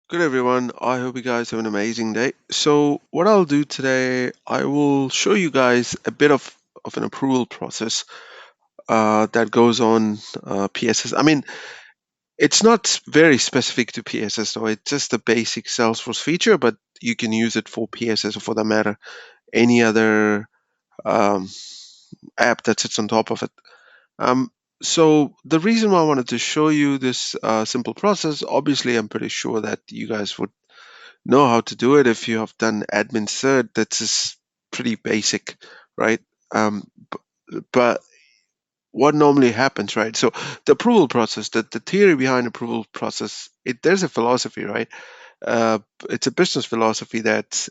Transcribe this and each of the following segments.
Good everyone. I hope you guys have an amazing day. So what I'll do today, I will show you guys a bit of an approval process that goes on PSS. I mean, it's not very specific to PSS, so it's just a basic Salesforce feature, but you can use it for PSS or for that matter, any other um, app that sits on top of it. Um, so the reason why I wanted to show you this simple process, obviously, I'm pretty sure that you guys would know how to do it if you have done admin cert. That's just pretty basic, right? But what normally happens, right? So the approval process, the theory behind approval process, there's a philosophy, right? Uh, it's a business philosophy that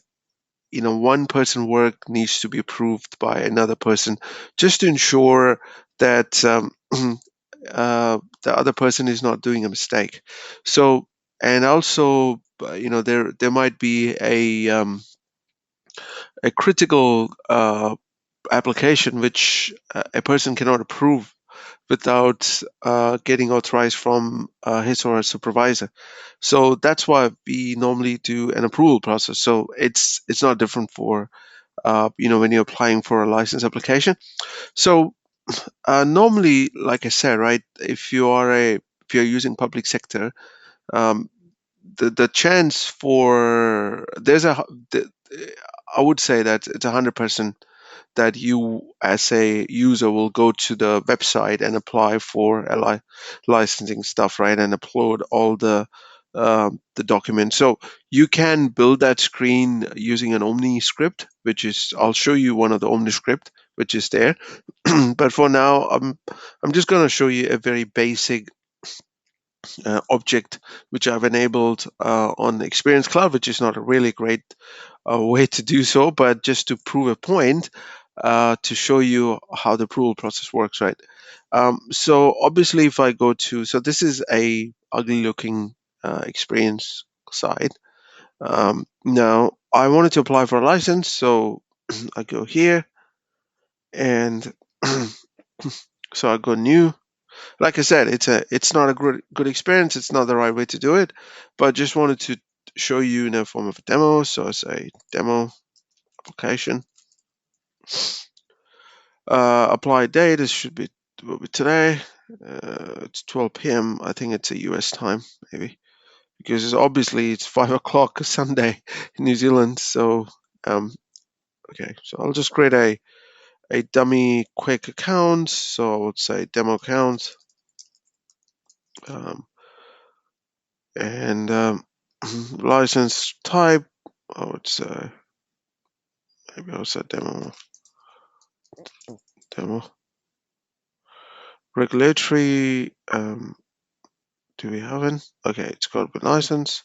one person work needs to be approved by another person, just to ensure that the other person is not doing a mistake. So, and also, there might be a critical application which a person cannot approve without getting authorized from his or her supervisor. So that's why we normally do an approval process. So it's not different for when you're applying for a license application. So normally, like I said, right, if you're using public sector, um, the chance for there's a the, I would say that it's 100% that you as a user will go to the website and apply for a licensing stuff, right, and upload all the documents. So you can build that screen using an Omni script, which is I'll show you one of the Omni script which is there. But for now, I'm just going to show you a very basic object which I've enabled on Experience Cloud, which is not a really great way to do so, but just to prove a point to show you how the approval process works, right? So obviously, if I go to, so this is a ugly looking Experience site. Now I wanted to apply for a license, so I go here and so I go new. Like I said, it's not a good experience. It's not the right way to do it, but just wanted to show you in a form of a demo. So I say demo application, apply date. This should be will be today. It's 12 p.m. I think it's a US time, maybe, because it's 5 o'clock Sunday in New Zealand. So um, okay, so I'll just create a dummy quick account. So I would say demo account. Um, and license type, I would say maybe I'll say demo regulatory. Do we have it? Okay, it's got to be license.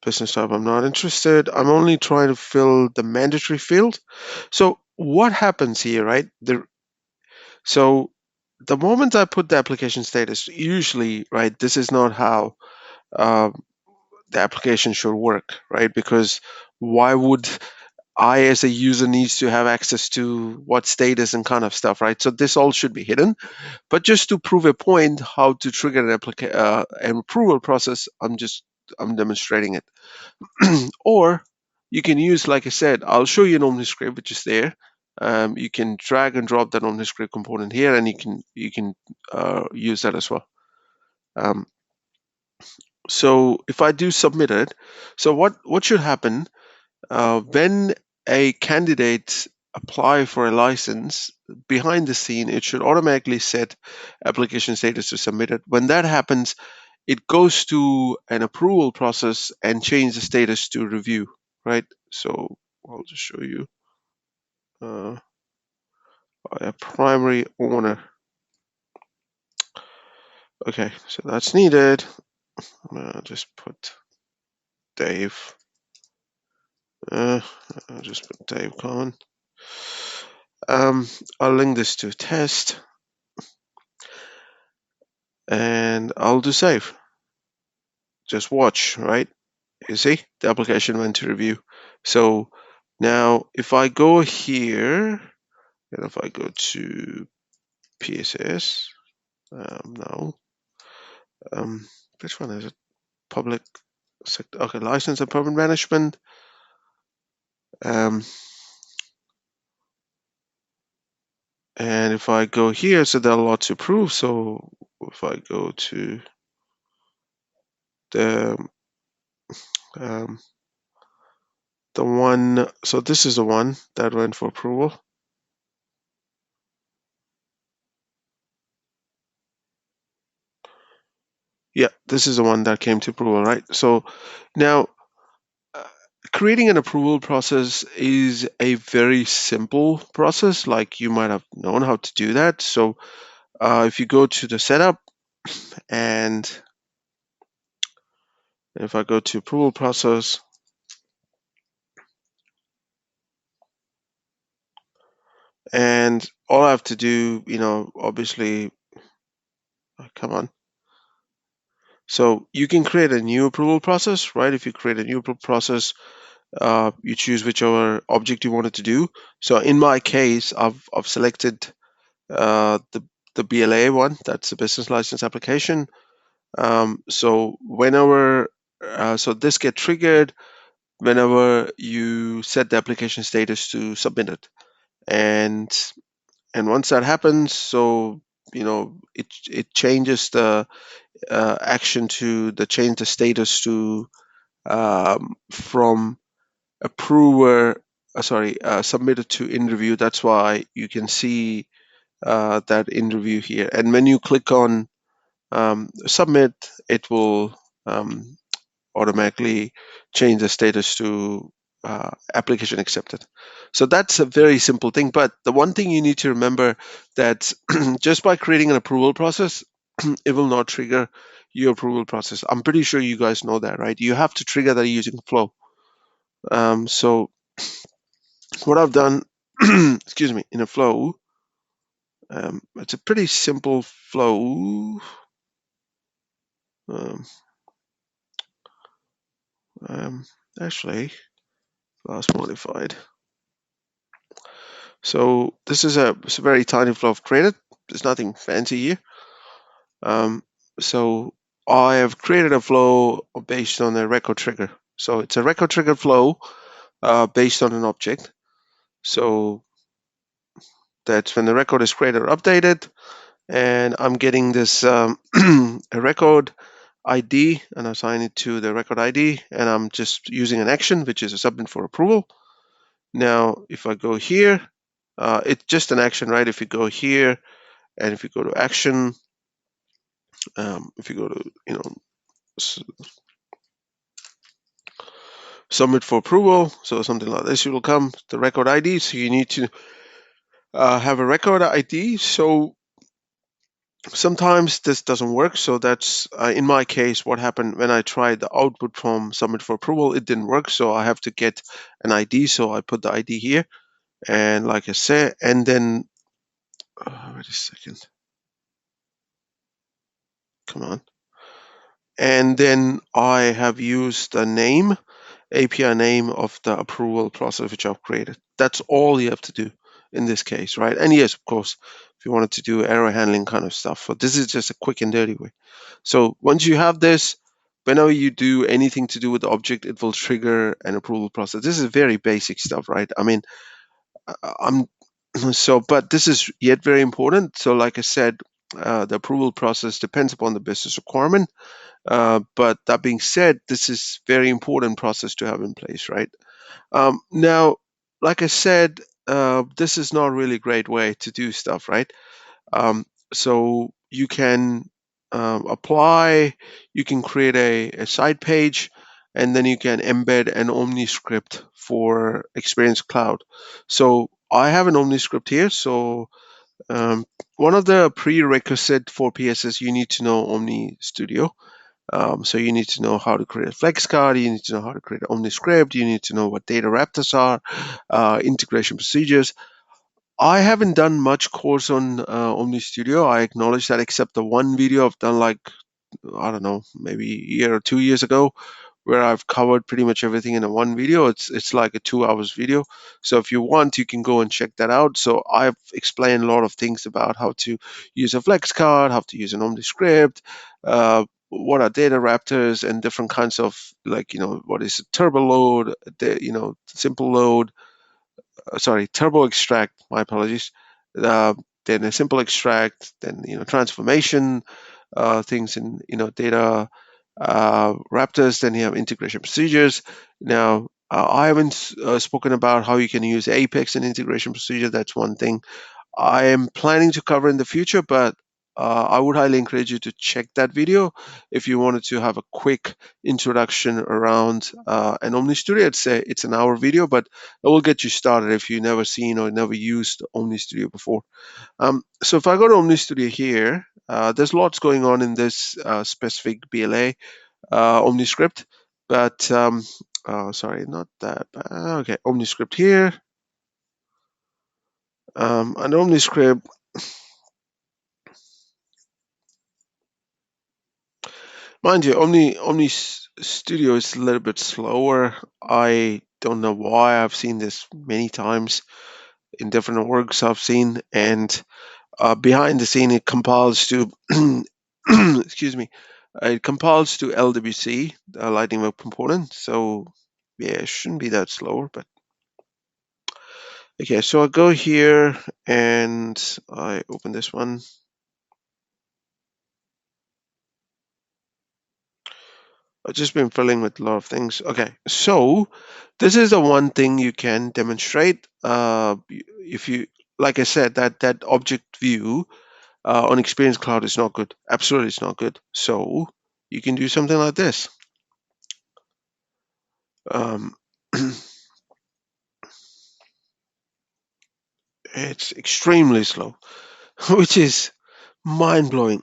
Business type, I'm not interested. I'm only trying to fill the mandatory field. So what happens here, right? So the moment I put the application status, usually, right, this is not how uh, the application should work, right? Because why would I, as a user, needs to have access to what status and kind of stuff, right? So this all should be hidden. But just to prove a point, how to trigger an approval process, I'm demonstrating it. Or you can use, like I said, I'll show you an OmniScript, which is there. You can drag and drop that OmniScript component here, and you can use that as well. Um, so if I do submit it, so what should happen when a candidate apply for a license, behind the scene it should automatically set application status to submitted. When that happens, it goes to an approval process and change the status to review, right? So I'll just show you uh, a primary owner. Okay, so that's needed. I'm gonna just put Dave. uh, I'll just put Dave Cohen. um, I'll link this to test and I'll do save. Just watch, right? You see, the application went to review. So now if I go here and if I go to PSS, no, Um, which one is it? Public sector. Okay, license and permit management. Um, and if I go here, so there are lots to prove. So if I go to the um, the one, so this is the one that went for approval. Yeah, this is the one that came to approval, right? So now uh, creating an approval process is a very simple process. Like you might have known how to do that. So if you go to the setup and if I go to approval process, and all I have to do, obviously, come on. So you can create a new approval process, right? If you create a new approval process, you choose whichever object you wanted to do. So in my case, I've selected the BLA one. That's the business license application. So whenever so this get triggered whenever you set the application status to submit it, and once that happens, so it changes the action to the change the status to from approver sorry submitted to in review. That's why you can see that in review here, and when you click on submit, it will automatically change the status to application accepted. So that's a very simple thing. But the one thing you need to remember that just by creating an approval process, it will not trigger your approval process. I'm pretty sure you guys know that, right? You have to trigger that using Flow. So what I've done, excuse me, in a Flow, it's a pretty simple flow. Um, um, actually, last modified. So this is it's a very tiny flow I've created. There's nothing fancy here. Um, so I have created a flow based on a record trigger. So it's a record trigger flow based on an object. So that's when the record is created or updated, and I'm getting this a record ID, and I assign it to the record ID, and I'm just using an action, which is a submit for approval. Now, if I go here, it's just an action, right? If you go here, and if you go to action, if you go to submit for approval, so something like this will come the record ID. So you need to have a record ID. So sometimes this doesn't work. So that's in my case what happened when I tried the output from submit for approval. It didn't work, so I have to get an ID. So I put the ID here, and like I said, and then wait a second, come on, and then I have used the name API name of the approval process which I've created. That's all you have to do in this case, right? And yes, of course, if you wanted to do error handling kind of stuff, but this is just a quick and dirty way. So once you have this, whenever you do anything to do with the object, it will trigger an approval process. This is very basic stuff, right? I mean, I'm so, but this is yet very important. So, like I said, the approval process depends upon the business requirement. But that being said, this is very important process to have in place, right? Now, like I said, this is not really a great way to do stuff, right? So you can apply, you can create a side page, and then you can embed an OmniScript for Experience Cloud. So I have an OmniScript here. So one of the prerequisite for PSS, you need to know Omni Studio. So you need to know how to create a flex card, you need to know how to create an OmniScript, you need to know what data raptors are, integration procedures. I haven't done much course on Omni Studio. I acknowledge that, except the one video I've done, like, I don't know, maybe a year or 2 years ago, where I've covered pretty much everything in a one video. It's like a 2 hours video. So if you want, you can go and check that out. So I've explained a lot of things about how to use a flex card, how to use an OmniScript, what are data raptors and different kinds of, like, what is a turbo load, simple load, sorry, turbo extract, my apologies. uh, then a simple extract, then transformation, things in data raptors. Then you have integration procedures. Now I haven't spoken about how you can use apex and integration procedure. That's one thing I am planning to cover in the future, but I would highly encourage you to check that video if you wanted to have a quick introduction around an Omni Studio. It's an hour video, but it will get you started if you've never seen or never used Omni Studio before. So if I go to Omni Studio here, there's lots going on in this specific BLA OmniScript, but sorry, not that. Okay, OmniScript here. An OmniScript. Mind you, Studio is a little bit slower. I don't know why. I've seen this many times in different works I've seen, and behind the scene it compiles to excuse me, it compiles to LWC, Lightning Web Component. So yeah, it shouldn't be that slower. But okay, so I go here and I open this one. I've just been filling with a lot of things. Okay, so this is the one thing you can demonstrate. If you, like I said, that object view on Experience Cloud is not good. Absolutely, it's not good. So you can do something like this. Um, it's extremely slow, which is mind blowing.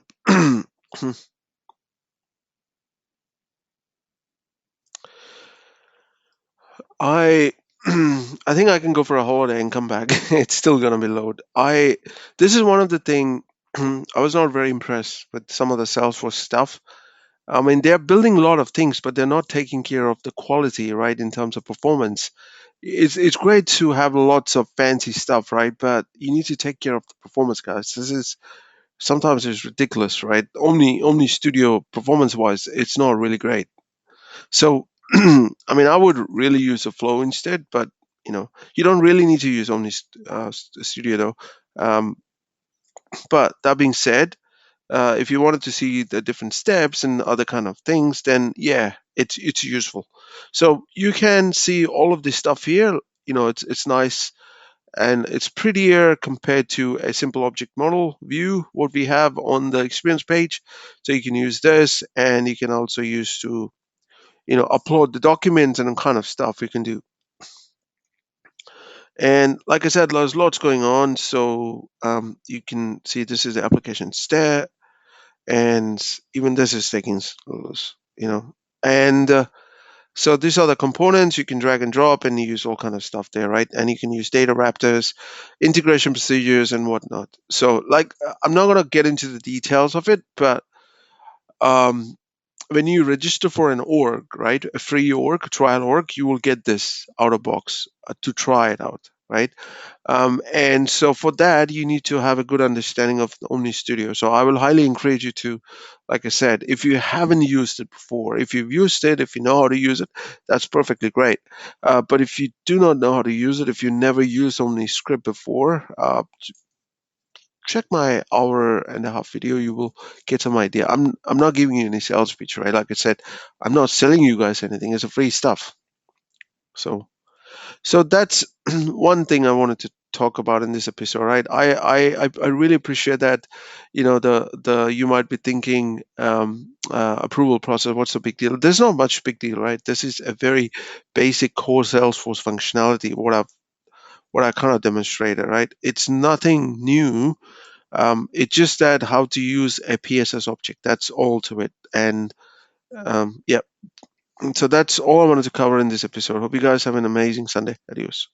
I I think I can go for a holiday and come back. It's still gonna be load. This is one of the thing I was not very impressed with some of the Salesforce stuff. I mean, they're building a lot of things, but they're not taking care of the quality, right, in terms of performance. It's great to have lots of fancy stuff, right? But you need to take care of the performance, guys. This is sometimes it's ridiculous, right? Omni Studio performance wise, it's not really great. So, I mean, I would really use a flow instead, but you don't really need to use Studio though. Um, but that being said, if you wanted to see the different steps and other kind of things, then yeah, it's useful. So you can see all of this stuff here. It's nice and it's prettier compared to a simple object model view what we have on the experience page. So you can use this, and you can also use to upload the documents and kind of stuff we can do. And like I said, there's lots going on. So you can see this is the application stat, and even this is taking, and so these are the components you can drag and drop and use all kind of stuff there, right? And you can use data raptors, integration procedures, and whatnot. So like, I'm not going to get into the details of it, but um, when you register for an org, right, a free org, trial org, you will get this out of box to try it out, right? And so for that, you need to have a good understanding of the Omni Studio. So I will highly encourage you to, like I said, if you haven't used it before, if you've used it, if you know how to use it, that's perfectly great. But if you do not know how to use it, if you never used Omni Script before, check my hour and a half video. You will get some idea. I'm not giving you any sales pitch, right? Like I said, I'm not selling you guys anything. It's a free stuff. So that's one thing I wanted to talk about in this episode, right? I really appreciate that. The you might be thinking, approval process. What's the big deal? There's not much big deal, right? This is a very basic core Salesforce functionality. What I kind of demonstrated, right? It's nothing new. It's just that how to use a PSS object. That's all to it. And yeah, so that's all I wanted to cover in this episode. Hope you guys have an amazing Sunday. Adios.